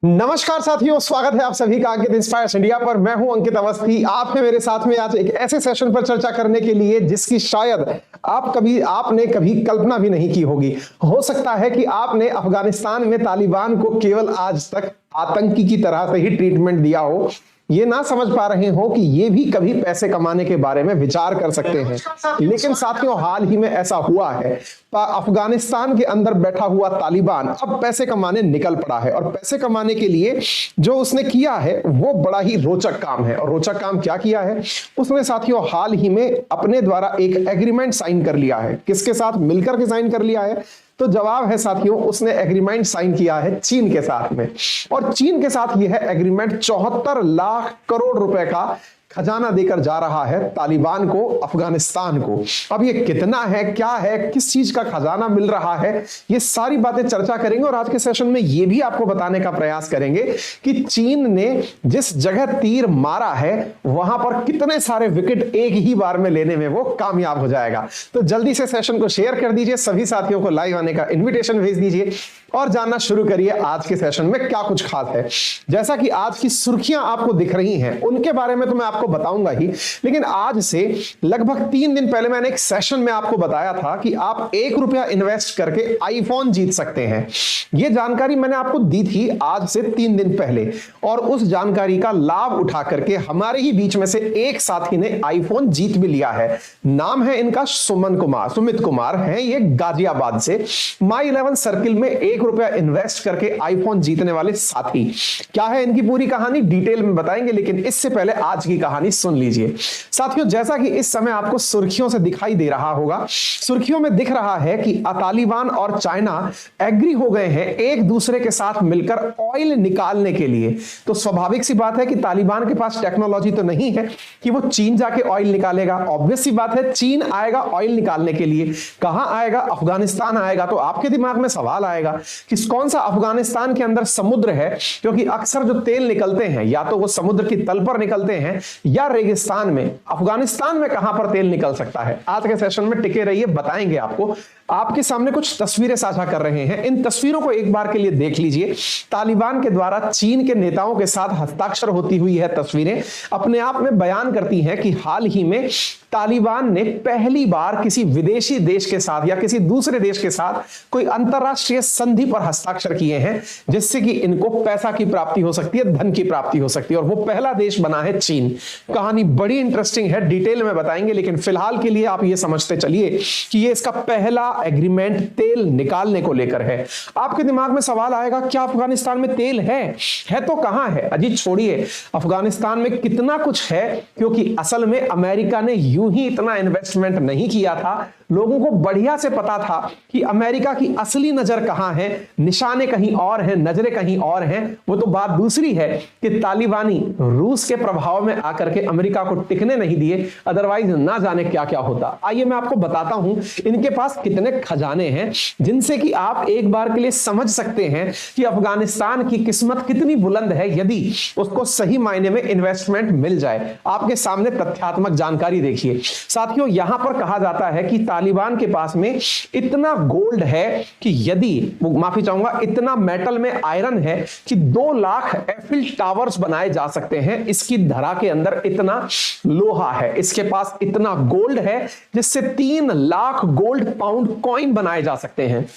नमस्कार साथियों, स्वागत है आप सभी का अंकित इंस्पायर्स इंडिया पर। मैं हूं अंकित अवस्थी। आप हैं मेरे साथ में आज एक ऐसे सेशन पर चर्चा करने के लिए जिसकी शायद आपने कभी कल्पना भी नहीं की होगी। हो सकता है कि आपने अफगानिस्तान में तालिबान को केवल आज तक आतंकी की तरह से ही ट्रीटमेंट दिया हो, ये ना समझ पा रहे हो कि ये भी कभी पैसे कमाने के बारे में विचार कर सकते हैं। लेकिन साथियों, हाल ही में ऐसा हुआ है। अफगानिस्तान के अंदर बैठा हुआ तालिबान अब पैसे कमाने निकल पड़ा है, और पैसे कमाने के लिए जो उसने किया है वो बड़ा ही रोचक काम है। और रोचक काम क्या किया है? उसने साथियों हाल ही में अपने द्वारा एक एग्रीमेंट साइन कर लिया है। किसके साथ मिलकर के साइन कर लिया है? तो जवाब है साथियों, उसने एग्रीमेंट साइन किया है चीन के साथ में। और चीन के साथ यह एग्रीमेंट 74 लाख करोड़ रुपए का खजाना देकर जा रहा है तालिबान को, अफगानिस्तान को। अब ये कितना है, क्या है, किस चीज का खजाना मिल रहा है, ये सारी बातें चर्चा करेंगे। और आज के सेशन में ये भी आपको बताने का प्रयास करेंगे कि चीन ने जिस जगह तीर मारा है वहां पर कितने सारे विकेट एक ही बार में लेने में वो कामयाब हो जाएगा। तो जल्दी से सेशन को शेयर कर दीजिए, सभी साथियों को लाइव आने का इन्विटेशन भेज दीजिए और जानना शुरू करिए आज के सेशन में क्या कुछ खास है। जैसा कि आज की सुर्खियां आपको दिख रही हैं, उनके बारे में तो मैं आपको बताऊंगा ही, लेकिन आज से लगभग 3 दिन पहले मैंने एक सेशन में आपको बताया था कि आप ₹1 इन्वेस्ट करके आईफोन जीत सकते हैं। यह जानकारी मैंने आपको दी थी आज से 3 दिन पहले, और उस जानकारी का लाभ उठा करके हमारे ही बीच में से एक साथी ने आईफोन जीत भी लिया है। नाम है इनका सुमित कुमार है, ये गाजियाबाद से My11 सर्किल में ₹1 इन्वेस्ट करके आईफोन जीतने वाले साथी। क्या है इनकी पूरी कहानी डिटेल में बताएंगे, लेकिन इससे पहले आज की कहानी सुन लीजिए। साथियों, जैसा कि इस समय आपको सुर्खियों से दिखाई दे रहा होगा, सुर्खियों में दिख रहा है कि तालिबान और चाइना एग्री हो गए हैं एक दूसरे के साथ मिलकर ऑयल निकालने के लिए। तो स्वाभाविक सी बात है कि तालिबान के पास टेक्नोलॉजी तो नहीं है कि वो चीन जाके ऑयल निकालेगा। ऑब्वियस सी बात है, चीन आएगा ऑयल निकालने के लिए, कहां आएगा? अफगानिस्तान आएगा। तो आपके दिमाग में सवाल आएगा कि कौन सा अफगानिस्तान के अंदर समुद्र है, क्योंकि अक्सर जो तेल निकलते हैं या तो वो समुद्र की तल पर निकलते हैं या रेगिस्तान में। अफगानिस्तान में कहां पर तेल निकल सकता है? आज के सेशन में टिके रहिए, बताएंगे आपको। आपके सामने कुछ तस्वीरें साझा कर रहे हैं, इन तस्वीरों को एक बार के लिए देख लीजिए। तालिबान के द्वारा चीन के नेताओं के साथ हस्ताक्षर होती हुई है तस्वीरें अपने आप में बयान करती हैं कि हाल ही में तालिबान ने पहली बार किसी विदेशी देश के साथ या किसी दूसरे देश के साथ कोई अंतरराष्ट्रीय संधि पर हस्ताक्षर किए हैं, जिससे कि इनको पैसा की प्राप्ति हो सकती है, धन की प्राप्ति हो सकती है। और वो पहला देश बना है चीन। कहानी बड़ी इंटरेस्टिंग है, डिटेल में बताएंगे, लेकिन फिलहाल के लिए आप ये समझते चलिए कि ये इसका पहला एग्रीमेंट तेल निकालने को लेकर है। आपके दिमाग में सवाल आएगा, क्या अफगानिस्तान में तेल है तो कहां है? अजी छोड़िए, अफगानिस्तान में कितना कुछ है, क्योंकि असल में अमेरिका ने यूं ही इतना इन्वेस्टमेंट नहीं किया था। लोगों को बढ़िया से पता था कि अमेरिका की असली नजर कहां है, निशाने कहीं और हैं, नजरें कहीं और हैं। वो तो बात दूसरी है कि तालिबानी रूस के प्रभाव में आकर के अमेरिका को टिकने नहीं दिए, अदरवाइज ना जाने क्या क्या होता। आइए मैं आपको बताता हूं इनके पास कितने खजाने हैं, जिनसे कि आप एक बार के लिए समझ सकते हैं कि अफगानिस्तान की किस्मत कितनी बुलंद है यदि उसको सही मायने में इन्वेस्टमेंट मिल जाए। आपके सामने तथ्यात्मक जानकारी देखिए साथियों। यहां पर कहा जाता है कि तालिबान के पास में इतना गोल्ड है कि माफी चाहूंगा, इतना मेटल में आयरन है कि 2 लाख एफिल टावर्स बनाए जा सकते हैं। इसकी धरा के अंदर इतना लोहा है, इसके पास इतना गोल्ड है जिससे 3 लाख गोल्ड पाउंड कॉइन बनाए जा सकते हैं।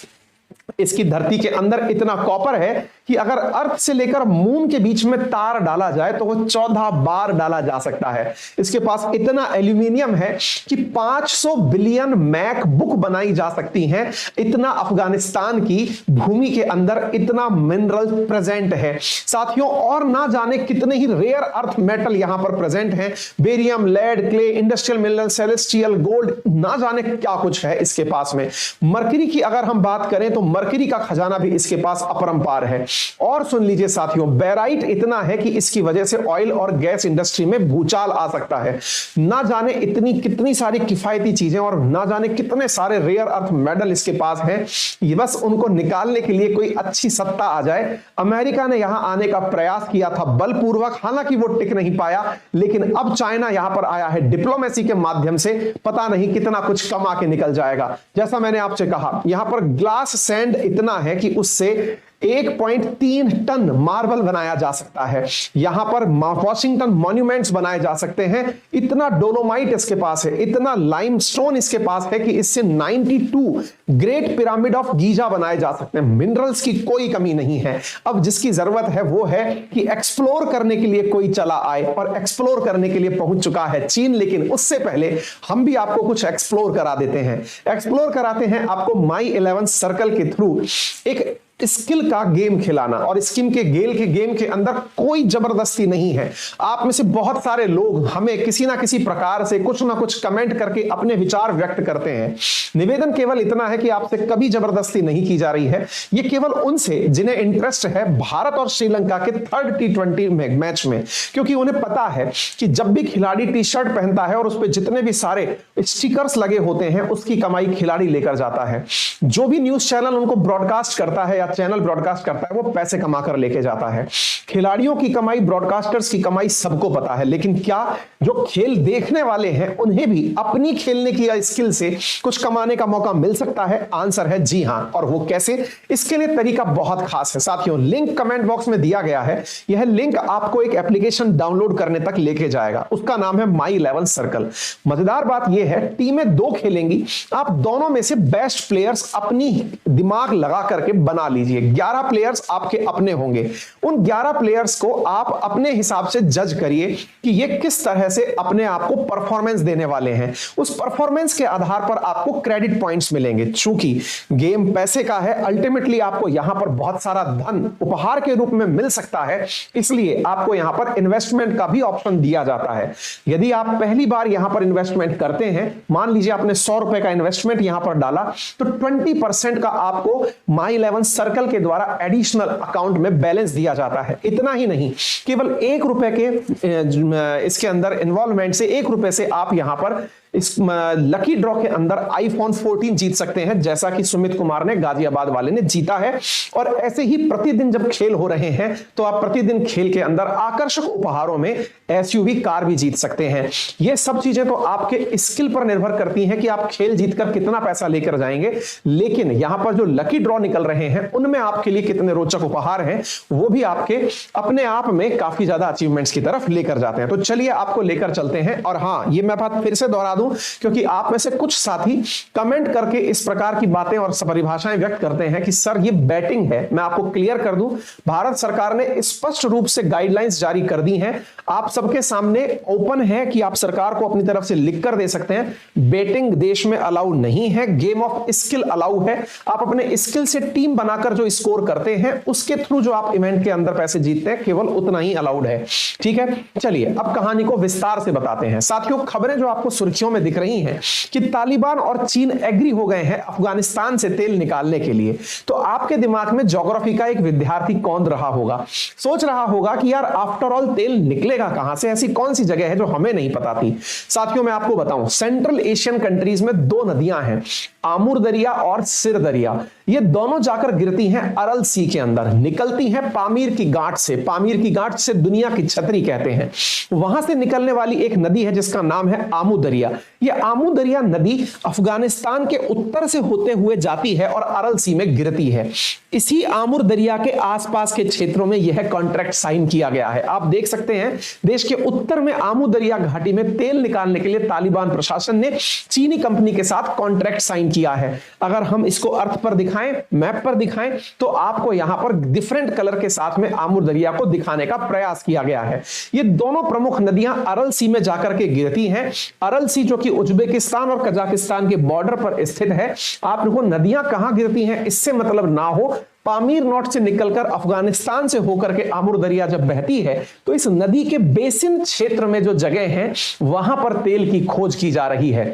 इसकी धरती के अंदर इतना कॉपर है कि अगर अर्थ से लेकर मून के बीच में तार डाला जाए तो वो 14 बार डाला जा सकता है। इसके पास इतना एल्यूमिनियम है कि 500 बिलियन मैकबुक बनाई जा सकती हैं। इतना अफगानिस्तान की भूमि के अंदर इतना मिनरल प्रेजेंट है साथियों। और ना जाने कितने ही रेयर अर्थ मेटल यहां पर प्रेजेंट हैं, barium, lead, clay, industrial mineral, celestial, gold, ना जाने क्या कुछ है इसके पास में। मरकरी की अगर हम बात करें तो मरकरी का खजाना भी इसके पास अपरंपार है। और सुन लीजिए साथियों, बेराइट इतना है कि इसकी वजह से ऑयल और गैस इंडस्ट्री में भूचाल आ सकता है। ना जाने इतनी कितनी सारी किफायती चीजें और ना जाने कितने सारे रेयर अर्थ मेटल इसके पास हैं। ये बस उनको निकालने के लिए कोई अच्छी सत्ता आ जाए। अमेरिका ने यहां आने का प्रयास किया था बलपूर्वक, हालांकि वो टिक नहीं पाया, लेकिन अब चाइना यहां पर आया है डिप्लोमेसी के माध्यम से। पता नहीं कितना कुछ कमा के निकल जाएगा। जैसा मैंने आपसे कहा, यहां पर ग्लास सैंड इतना है कि उससे 1.3 टन मार्बल बनाया जा सकता है। यहां पर वॉशिंगटन मॉन्यूमेंट्स बनाए जा सकते हैं। इतना डोलोमाइट इसके पास है, इतना लाइमस्टोन इसके पास है कि इससे 92 ग्रेट पिरामिड ऑफ गीजा बनाए जा सकते हैं। मिनरल्स की कोई कमी नहीं है। अब जिसकी जरूरत है वो है कि एक्सप्लोर करने के लिए कोई चला आए, और एक्सप्लोर करने के लिए पहुंच चुका है चीन। लेकिन उससे पहले हम भी आपको कुछ एक्सप्लोर करा देते हैं। एक्सप्लोर कराते हैं आपको माई 11 सर्कल के थ्रू एक स्किल का गेम खिलाना। और स्किम के गेम के अंदर कोई जबरदस्ती नहीं है। आप में से बहुत सारे लोग हमें किसी ना किसी प्रकार से कुछ ना कुछ कमेंट करके अपने विचार व्यक्त करते हैं। निवेदन केवल इतना है कि आपसे कभी जबरदस्ती नहीं की जा रही है। ये केवल उनसे जिन्हें इंटरेस्ट है भारत और श्रीलंका के 3rd T20 मैच में, क्योंकि उन्हें पता है कि जब भी खिलाड़ी टी शर्ट पहनता है और उस पर जितने भी सारे स्टिकर्स लगे होते हैं उसकी कमाई खिलाड़ी लेकर जाता है। जो भी न्यूज चैनल उनको ब्रॉडकास्ट करता है या चैनल ब्रॉडकास्ट करता है वो पैसे कमाकर लेके जाता है। खिलाड़ियों की कमाई, ब्रॉडकास्टर्स की कमाई सबको पता है। लेकिन क्या जो खेल देखने वाले हैं उन्हें भी अपनी खेलने की स्किल से कुछ कमाने का मौका मिल सकता है? आंसर है जी हां। और वो कैसे? इसके लिए तरीका बहुत खास है साथियों। लिंक कमेंट बॉक्स में दिया गया है। यह लिंक आपको एक एप्लीकेशन डाउनलोड करने तक लेके जाएगा। उसका नाम है माई 11 सर्कल। मजेदार बात यह है टीमें 2 खेलेंगी। आप दोनों में से बेस्ट प्लेयर्स अपनी दिमाग लगा करके बना लीजिए। 11 प्लेयर्स आपके अपने होंगे। उन 11 प्लेयर्स को आप अपने हिसाब से जज करिए कि ये किस तरह से अपने आप को परफॉर्मेंस देने वाले हैं। उस परफॉर्मेंस के आधार पर आपको क्रेडिट पॉइंट्स मिलेंगे। चूंकि गेम पैसे का है, अल्टीमेटली आपको यहां पर बहुत सारा धन उपहार के रूप में मिल सकता है। इसलिए आपको यहां पर इन्वेस्टमेंट का भी ऑप्शन दिया जाता है। यदि आप पहली बार यहां पर इन्वेस्टमेंट करते हैं, मान लीजिए आपने 100 रुपए का इन्वेस्टमेंट यहां पर डाला, तो 20% का आपको माई 11 सर्कल के द्वारा एडिशनल अकाउंट में बैलेंस दिया जाता है। इतना ही नहीं, केवल 1 रुपए के इसके अंदर इन्वॉल्वमेंट से 1 रुपए से आप यहां पर इस लकी ड्रॉ के अंदर iPhone 14 जीत सकते हैं, जैसा कि सुमित कुमार ने, गाजियाबाद वाले ने जीता है। और ऐसे ही प्रतिदिन जब खेल हो रहे हैं तो आप प्रतिदिन खेल के अंदर आकर्षक उपहारों में SUV कार भी जीत सकते हैं। ये सब चीजें तो आपके स्किल पर निर्भर करती हैं कि आप खेल जीतकर कितना पैसा लेकर जाएंगे। लेकिन यहां पर जो लकी ड्रॉ निकल रहे हैं उनमें आपके लिए कितने रोचक उपहार हैं वो भी आपके अपने आप में काफी ज्यादा अचीवमेंट्स की तरफ लेकर जाते हैं। तो चलिए आपको लेकर चलते हैं। और हां, ये मैं बात फिर से दोहरा दूं, क्योंकि आप में से कुछ साथी कमेंट करके इस प्रकार की बातें और परिभाषाएं व्यक्त करते हैं कि सर ये बैटिंग है। मैं आपको क्लियर कर दूं, भारत सरकार ने स्पष्ट रूप से गाइडलाइंस जारी कर दी हैं। आप सबके सामने ओपन है कि आप सरकार को अपनी तरफ से लिख कर दे सकते हैं। बैटिंग देश में अलाउ नहीं है, गेम ऑफ स्किल अलाउ है। आप अपने स्किल से टीम बनाकर जो स्कोर करते हैं उसके थ्रू जो आप इवेंट के अंदर पैसे जीतते हैं, केवल उतना ही अलाउड है। ठीक है, चलिए अब कहानी को विस्तार से बताते हैं। साथियों, खबरें जो आपको सुर्खियों में दिख रही हैं कि तालिबान और चीन एग्री हो गए हैं अफगानिस्तान से तेल निकालने के लिए। तो आपके दिमाग में ज्योग्राफी का एक विद्यार्थी कौन रहा होगा, सोच रहा होगा कि यार आफ्टर ऑल तेल निकलेगा कहां से, ऐसी कौन सी जगह है जो हमें नहीं पता थी। साथियों, मैं आपको बताऊं, सेंट्रल एशियन कंट्रीज में 2 नदियां हैं, आमुर दरिया और सिर दरिया। ये दोनों जाकर गिरती हैं अरल सी के अंदर, निकलती हैं पामीर की गांठ से। पामीर की गांठ से दुनिया की छतरी कहते हैं। वहां से निकलने वाली एक नदी है जिसका नाम है आमू दरिया। ये आमू दरिया नदी अफगानिस्तान के उत्तर से होते हुए जाती है और अरल सी में गिरती है। इसी आमुर दरिया के आसपास के क्षेत्रों में यह कॉन्ट्रैक्ट साइन किया गया है। आप देख सकते हैं देश के उत्तर में आमू दरिया घाटी में तेल निकालने के लिए तालिबान प्रशासन ने चीनी कंपनी के साथ कॉन्ट्रैक्ट साइन किया है। अगर हम इसको अर्थ पर दिखाएं, मैप पर दिखाएं, तो आपको यहां पर डिफरेंट कलर के साथ में आमुर दरिया को दिखाने का प्रयास किया गया है। ये दोनों प्रमुख नदियां अरल सी में जाकर के गिरती हैं। अरल सी जो कि उज्बेकिस्तान और कजाकिस्तान के बॉर्डर पर स्थित है। आपको नदियां कहां गिरती हैं इससे मतलब ना हो, पामीर नॉट से निकलकर अफगानिस्तान से होकर के आमुर दरिया जब बहती है तो इस नदी के बेसिन क्षेत्र में जो जगह हैं वहां पर तेल की खोज की जा रही है।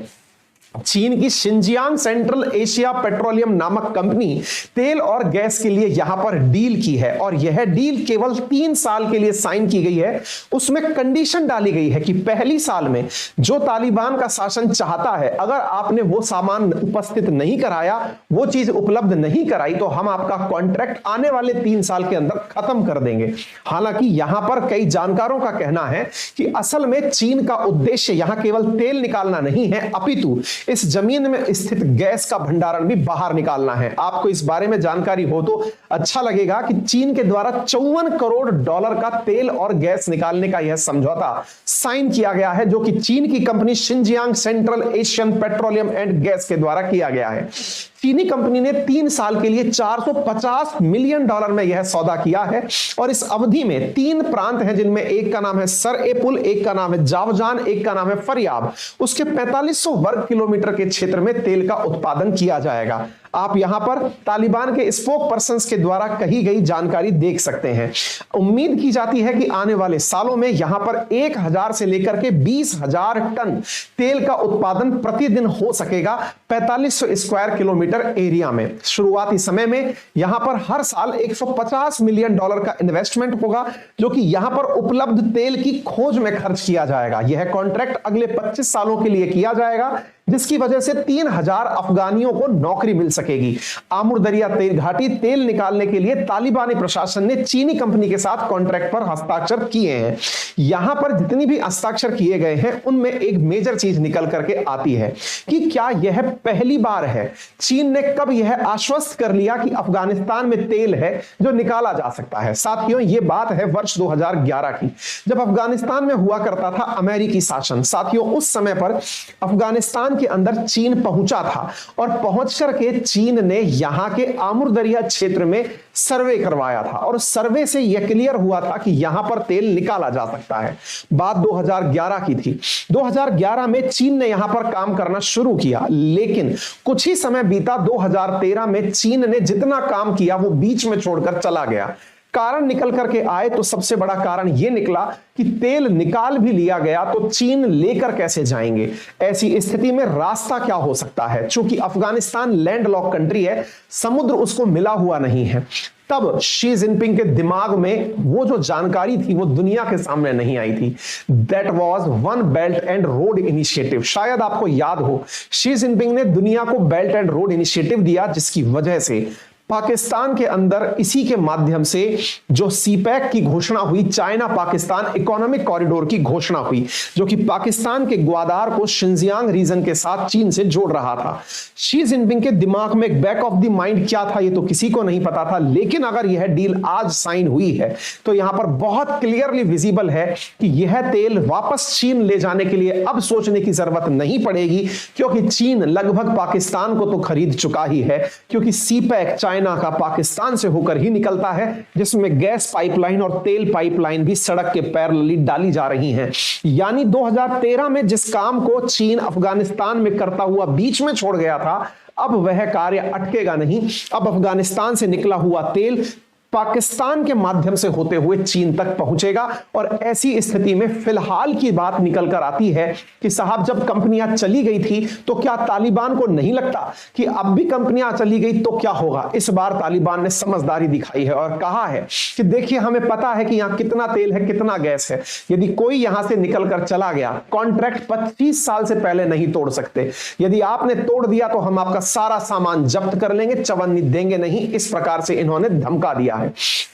चीन की शिनजियांग सेंट्रल एशिया पेट्रोलियम नामक कंपनी तेल और गैस के लिए यहां पर डील की है और यह डील केवल 3 साल के लिए साइन की गई है। उसमें कंडीशन डाली गई है कि पहली साल में जो तालिबान का शासन चाहता है, अगर आपने वो सामान उपस्थित नहीं कराया, वो चीज उपलब्ध नहीं कराई, तो हम आपका कॉन्ट्रैक्ट आने वाले 3 साल के अंदर खत्म कर देंगे। हालांकि यहां पर कई जानकारों का कहना है कि असल में चीन का उद्देश्य यहां केवल तेल निकालना नहीं है, अपितु इस जमीन में स्थित गैस का भंडारण भी बाहर निकालना है। आपको इस बारे में जानकारी हो तो अच्छा लगेगा कि चीन के द्वारा 54 करोड़ डॉलर का तेल और गैस निकालने का यह समझौता साइन किया गया है, जो कि चीन की company Xinjiang central Asian petroleum and gas के द्वारा किया गया है। चीनी कंपनी ने 3 साल के लिए 450 मिलियन डॉलर में यह सौदा किया है और इस अवधि में 3 प्रांत हैं, जिनमें एक का नाम है सर ए पुल, एक का नाम है जावजान, एक का नाम है फरियाब। उसके 4500 वर्ग किलोमीटर के क्षेत्र में तेल का उत्पादन किया जाएगा। आप यहां पर तालिबान के स्पोक पर्संस के द्वारा कही गई जानकारी देख सकते हैं। उम्मीद की जाती है कि आने वाले सालों में यहां पर 1000 से लेकर के 20,000 टन तेल का उत्पादन प्रतिदिन हो सकेगा 4500 स्क्वायर किलोमीटर एरिया में। शुरुआती समय में यहां पर हर साल 150 मिलियन डॉलर का इन्वेस्टमेंट होगा, जो कि यहां पर उपलब्ध तेल की खोज में खर्च किया जाएगा। यह कॉन्ट्रैक्ट अगले 25 सालों के लिए किया जाएगा, जिसकी वजह से 3000 अफगानियों को नौकरी मिल सकेगी। आमुर दरिया तेल घाटी तेल निकालने के लिए तालिबानी प्रशासन ने चीनी कंपनी के साथ कॉन्ट्रैक्ट पर हस्ताक्षर किए हैं। यहां पर जितनी भी हस्ताक्षर किए गए हैं उनमें एक मेजर चीज निकल करके आती है कि क्या यह पहली बार है, चीन ने कब यह आश्वस्त कर लिया कि अफगानिस्तान में तेल है जो निकाला जा सकता है। साथियों, यह बात है वर्ष 2011 की, जब अफगानिस्तान में हुआ करता था अमेरिकी शासन। साथियों, उस समय पर अफगानिस्तान के अंदर चीन पहुंचा था और पहुंच करके चीन ने यहां के आमुर दरिया क्षेत्र में सर्वे करवाया था और सर्वे से यह क्लियर हुआ था कि यहां पर तेल निकाला जा सकता है। बात 2011 की थी। 2011 में चीन ने यहां पर काम करना शुरू किया, लेकिन कुछ ही समय बीता 2013 में चीन ने जितना काम किया वो बीच में छोड़कर चला गया। कारण निकल करके आए तो सबसे बड़ा कारण यह निकला कि तेल निकाल भी लिया गया तो चीन लेकर कैसे जाएंगे। ऐसी स्थिति में रास्ता क्या हो सकता है, चूंकि अफगानिस्तान लैंडलॉक कंट्री है, समुद्र उसको मिला हुआ नहीं है। तब शी जिनपिंग के दिमाग में वो जो जानकारी थी वो दुनिया के सामने नहीं आई थी। That was one belt and road initiative. शायद आपको याद हो, शी जिनपिंग ने दुनिया को बेल्ट एंड रोड इनिशिएटिव दिया, जिसकी वजह से पाकिस्तान के अंदर इसी के माध्यम से जो सीपैक की घोषणा हुई, चाइना पाकिस्तान इकोनॉमिक कॉरिडोर की घोषणा हुई, जो कि पाकिस्तान के ग्वादार को शिनजियांग रीजन के साथ चीन से जोड़ रहा था। शी जिनपिंग के दिमाग में एक बैक ऑफ द माइंड क्या था ये तो किसी को नहीं पता था, लेकिन अगर यह डील आज साइन हुई है तो यहां पर बहुत क्लियरली विजिबल है कि यह तेल वापस चीन ले जाने के लिए अब सोचने की जरूरत नहीं पड़ेगी, क्योंकि चीन लगभग पाकिस्तान को तो खरीद चुका ही है, क्योंकि सीपैक चाइना का पाकिस्तान से होकर ही निकलता है, जिसमें गैस पाइपलाइन और तेल पाइपलाइन भी सड़क के पैरेलली डाली जा रही हैं। यानी 2013 में जिस काम को चीन अफगानिस्तान में करता हुआ बीच में छोड़ गया था, अब वह कार्य अटकेगा नहीं। अब अफगानिस्तान से निकला हुआ तेल पाकिस्तान के माध्यम से होते हुए चीन तक पहुंचेगा। और ऐसी स्थिति में फिलहाल की बात निकल कर आती है कि साहब, जब कंपनियां चली गई थी तो क्या तालिबान को नहीं लगता कि अब भी कंपनियां चली गई तो क्या होगा। इस बार तालिबान ने समझदारी दिखाई है और कहा है कि देखिए, हमें पता है कि यहां कितना तेल है, कितना गैस है, यदि कोई यहां से निकल कर चला गया, कॉन्ट्रैक्ट 25 साल से पहले नहीं तोड़ सकते, यदि आपने तोड़ दिया तो हम आपका सारा सामान जब्त कर लेंगे, चवन्नी देंगे नहीं। इस प्रकार से इन्होंने धमका दिया है।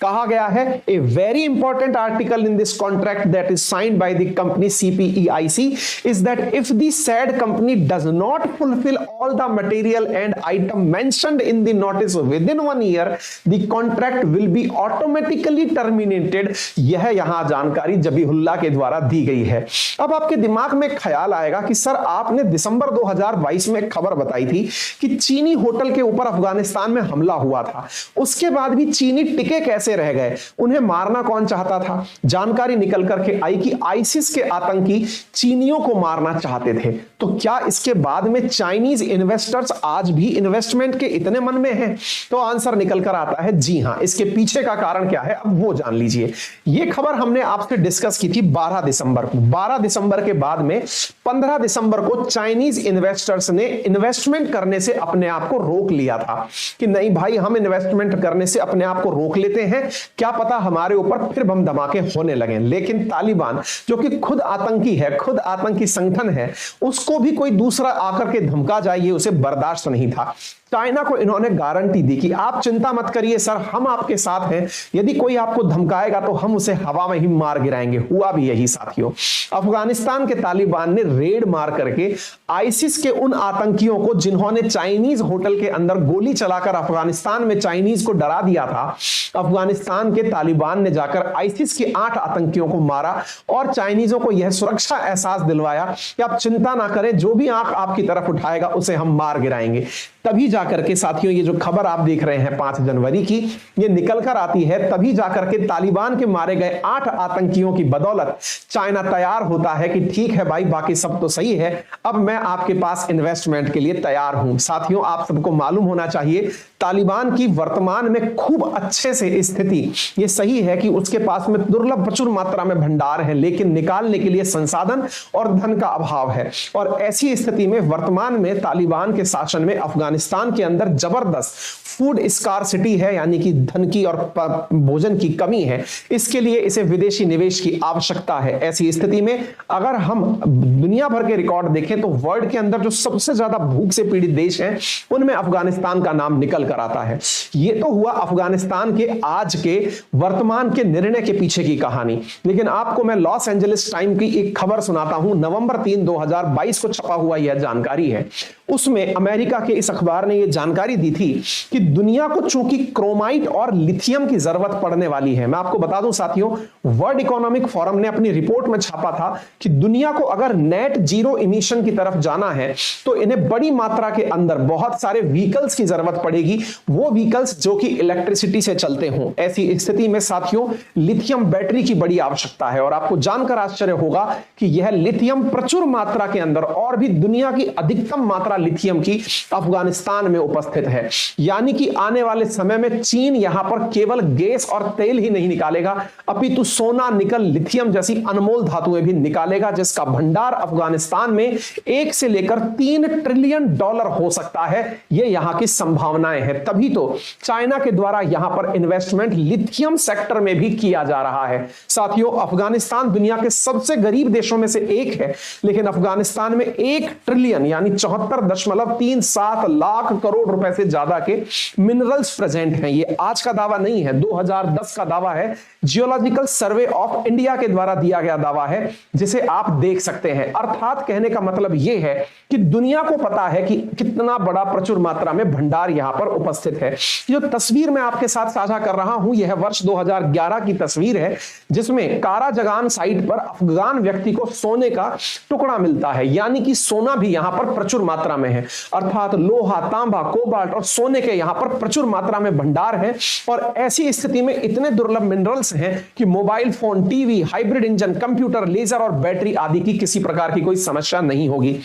कहा गया है, a very important article in this contract that is signed by the company CPEIC is that if the said company does not fulfill all the material and item mentioned in the notice within 1 year, the contract will be automatically terminated। यह यहां जानकारी जबीहुल्लाह के द्वारा दी गई है। अब आपके दिमाग में ख्याल आएगा कि सर, आपने दिसंबर 2022 में खबर बताई थी कि चीनी होटल के ऊपर अफगानिस्तान में हमला हुआ था, उसके बाद भी चीनी टिके कैसे रह गए, उन्हें मारना कौन चाहता था। जानकारी निकल करके आई कि आईसिस के आतंकी चीनियों को मारना चाहते थे। तो क्या इसके बाद में चाइनीज इन्वेस्टर्स आज भी इन्वेस्टमेंट के इतने मन में हैं? तो आंसर निकल कर आता है जी हां। इसके पीछे का कारण क्या है, अब वो जान लीजिए। यह खबर हमने आपसे डिस्कस की थी 12 दिसंबर को। 12 दिसंबर के बाद में 15 दिसंबर को चाइनीज इन्वेस्टर्स ने इन्वेस्टमेंट करने से अपने आप को रोक लिया था कि नहीं भाई, हम इन्वेस्टमेंट करने से अपने आप को रोक लेते हैं, क्या पता हमारे ऊपर फिर बम धमाके होने लगे। लेकिन तालिबान, जो कि खुद आतंकी है, खुद आतंकी संगठन है, उसको भी कोई दूसरा आकर के धमका जाए, ये उसे बर्दाश्त नहीं था। चाइना को इन्होंने गारंटी दी कि आप चिंता मत करिए सर, हम आपके साथ हैं, यदि कोई आपको धमकाएगा तो हम उसे हवा में ही मार गिराएंगे। हुआ भी यही साथियों। अफगानिस्तान के तालिबान ने रेड मार करके आईसिस के उन आतंकियों को, जिन्होंने चाइनीज होटल के अंदर गोली चलाकर अफगानिस्तान में चाइनीज को डरा दिया था, अफगानिस्तान के तालिबान ने जाकर आईसिस के 8 आतंकियों को मारा और चाइनीजों को यह सुरक्षा एहसास दिलवाया कि आप चिंता ना करें, जो भी आंख आपकी तरफ उठाएगा उसे हम मार गिराएंगे। तभी जाकर के साथियों ये जो खबर आप देख रहे हैं 5 जनवरी की, ये निकल कर आती है, तभी जाकर के तालिबान के मारे गए 8 आतंकियों की बदौलत चाइना तैयार होता है कि ठीक है भाई, बाकी सब तो सही है, अब मैं आपके पास इन्वेस्टमेंट के लिए तैयार हूं। साथियों आप सबको मालूम होना चाहिए तालिबान की वर्तमान में खूब अच्छे से स्थिति ये सही है कि उसके पास में दुर्लभ प्रचुर मात्रा में भंडार है, लेकिन निकालने के लिए संसाधन और धन का अभाव है। और ऐसी स्थिति में वर्तमान में तालिबान के शासन में अफगानिस्तान के अंदर जबरदस्त फूड स्कार्सिटी है, यानी कि धन की और भोजन की कमी है। इसके लिए इसे विदेशी निवेश की आवश्यकता है। ऐसी स्थिति में अगर हम दुनिया भर के रिकॉर्ड देखें तो वर्ल्ड के अंदर जो सबसे ज्यादा भूख से पीड़ित देश हैं उनमें अफगानिस्तान का नाम निकल कर आता है। यह तो हुआ अफगानिस्तान के आज के वर्तमान के निर्णय के पीछे की कहानी। लेकिन आपको मैं लॉस एंजलिस टाइम की एक खबर सुनाता हूं, नवंबर 3, 2022 को छपा हुआ यह जानकारी है। उसमें अमेरिका के इस अखबार ने यह जानकारी दी थी कि दुनिया को चूंकि क्रोमाइट और लिथियम की जरूरत पड़ने वाली है। मैं आपको बता दूं साथियों, वर्ल्ड इकोनॉमिक फोरम ने अपनी रिपोर्ट में छापा था कि दुनिया को अगर नेट जीरो इमिशन की तरफ जाना है तो इन्हें बड़ी मात्रा के अंदर बहुत सारे व्हीकल्स की जरूरत पड़ेगी, वो व्हीकल्स जो कि इलेक्ट्रिसिटी से चलते हों। ऐसी स्थिति में साथियों लिथियम बैटरी की बड़ी आवश्यकता है। और आपको जानकर आश्चर्य होगा कि यह लिथियम प्रचुर मात्रा के अंदर और भी दुनिया की अधिकतम मात्रा लिथियम की अफगानिस्तान में उपस्थित है। यानी कि आने वाले समय में चीन यहां पर केवल गैस और तेल ही नहीं निकालेगा, अपितु सोना, निकल, लिथियम जैसी अनमोल धातुएं भी निकालेगा, जिसका भंडार अफगानिस्तान में 1 से लेकर 3 ट्रिलियन डॉलर हो सकता है। यह यहां की संभावनाएं हैं। तभी तो चाइना के द्वारा यहां पर इन्वेस्टमेंट लिथियम सेक्टर में भी किया जा रहा है। साथियों अफगानिस्तान दुनिया के सबसे गरीब देशों में से एक है, लेकिन अफगानिस्तान में 1 ट्रिलियन यानी 74.37 लाख करोड़ रुपए से ज्यादा के मिनरल्स प्रेजेंट हैं। ये आज का दावा नहीं है, 2010 का दावा है। जियोलॉजिकल सर्वे ऑफ इंडिया के द्वारा दिया गया दावा है, जिसे आप देख सकते हैं। अर्थात कहने का मतलब यह है कि दुनिया को पता है कि कितना बड़ा प्रचुर मात्रा में भंडार यहां पर उपस्थित है। जो तस्वीर मैं आपके साथ साझा कर रहा हूं, यह वर्ष 2011 की तस्वीर है, जिसमें काराजगान साइट पर अफगान व्यक्ति को सोने का टुकड़ा मिलता है। यानी कि सोना भी यहां पर प्रचुर मात्रा में है, अर्थात लोहा, तांबा, कोबाल्ट और सोने के यहां पर प्रचुर मात्रा में भंडार है। और ऐसी स्थिति में इतने दुर्लभ मिनरल्स हैं कि mobile phone, TV, hybrid engine, computer, laser और बैटरी आदि की किसी प्रकार की कोई समस्या नहीं होगी।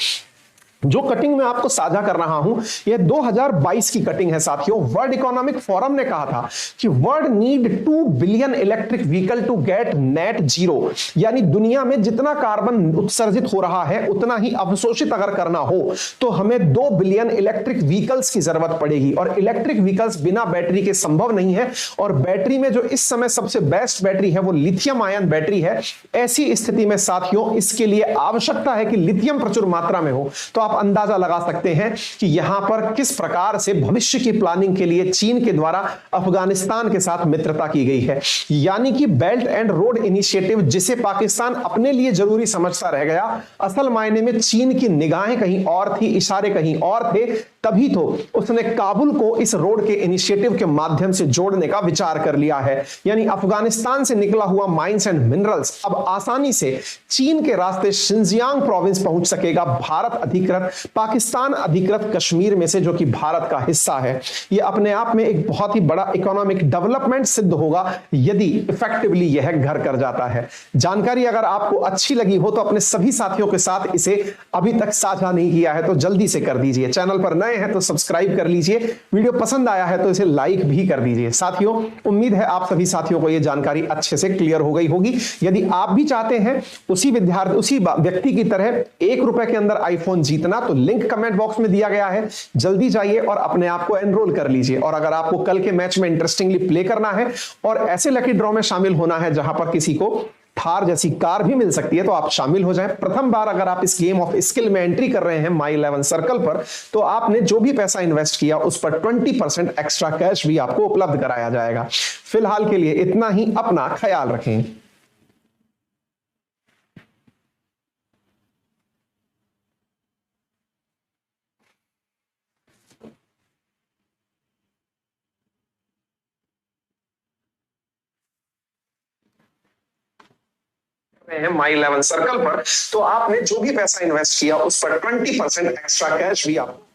जो कटिंग मैं आपको साझा कर रहा हूं यह 2022 की कटिंग है साथियों। वर्ल्ड इकोनॉमिक फोरम ने कहा था कि world need 2 billion electric vehicle to get net zero, यानी दुनिया में जितना कार्बन उत्सर्जित हो रहा है उतना ही अवशोषित अगर करना हो तो हमें 2 बिलियन इलेक्ट्रिक व्हीकल्स की जरूरत पड़ेगी। और इलेक्ट्रिक व्हीकल्स बिना बैटरी के संभव नहीं है। और बैटरी में जो इस समय सबसे बेस्ट बैटरी है वो लिथियम आयन बैटरी है। ऐसी स्थिति में साथियों इसके लिए आवश्यकता है कि लिथियम प्रचुर मात्रा में हो। तो आप अंदाजा लगा सकते हैं कि यहां पर किस प्रकार से भविष्य की प्लानिंग के लिए चीन के द्वारा अफगानिस्तान के साथ मित्रता की गई है। यानी कि बेल्ट एंड रोड इनिशिएटिव, जिसे पाकिस्तान अपने लिए जरूरी समझता रह गया, असल मायने में चीन की निगाहें कहीं और थी, इशारे कहीं और थे। तभी तो उसने काबुल को इस रोड के इनिशिएटिव के माध्यम से जोड़ने का विचार कर लिया है। यानी अफगानिस्तान से निकला हुआ माइंस एंड मिनरल्स अब आसानी से चीन के रास्ते शिनजियांग प्रोविंस पहुंच सकेगा, भारत अधिकृत, पाकिस्तान अधिकृत कश्मीर में से, जो कि भारत का हिस्सा है। यह अपने आप में एक बहुत ही बड़ा इकोनॉमिक डेवलपमेंट सिद्ध होगा यदि इफेक्टिवली यह घर कर जाता है। जानकारी अगर आपको अच्छी लगी हो तो अपने सभी साथियों के साथ इसे अभी तक साझा नहीं किया है तो जल्दी से कर दीजिए। चैनल पर नए हैं तो सब्सक्राइब कर लीजिए। वीडियो पसंद आया है तो इसे लाइक भी कर दीजिए। साथियों उम्मीद है आप सभी साथियों को यह जानकारी अच्छे से क्लियर हो गई होगी। यदि आप भी चाहते हैं उसी व्यक्ति की तरह 1 रुपए के अंदर आईफोन जीतना तो लिंक कमेंट बॉक्स में दिया गया है, जल्दी जाइए और अपने आप को एनरोल कर लीजिए। और अगर आपको कल के मैच में इंटरेस्टिंगली प्ले करना है और ऐसे लकी ड्रॉ में शामिल होना है जहां पर किसी को थार जैसी कार भी मिल सकती है, तो आप शामिल हो जाएं। प्रथम बार अगर आप इस गेम ऑफ स्किल में एंट्री कर रहे हैं माई 11 सर्कल पर, तो आपने जो भी पैसा इन्वेस्ट किया उस पर 20% एक्स्ट्रा कैश भी आपको उपलब्ध कराया जाएगा। फिलहाल के लिए इतना ही, अपना ख्याल रखें। माई 11 सर्कल पर, तो आपने जो भी पैसा इन्वेस्ट किया उस पर 20% एक्स्ट्रा कैश भी आप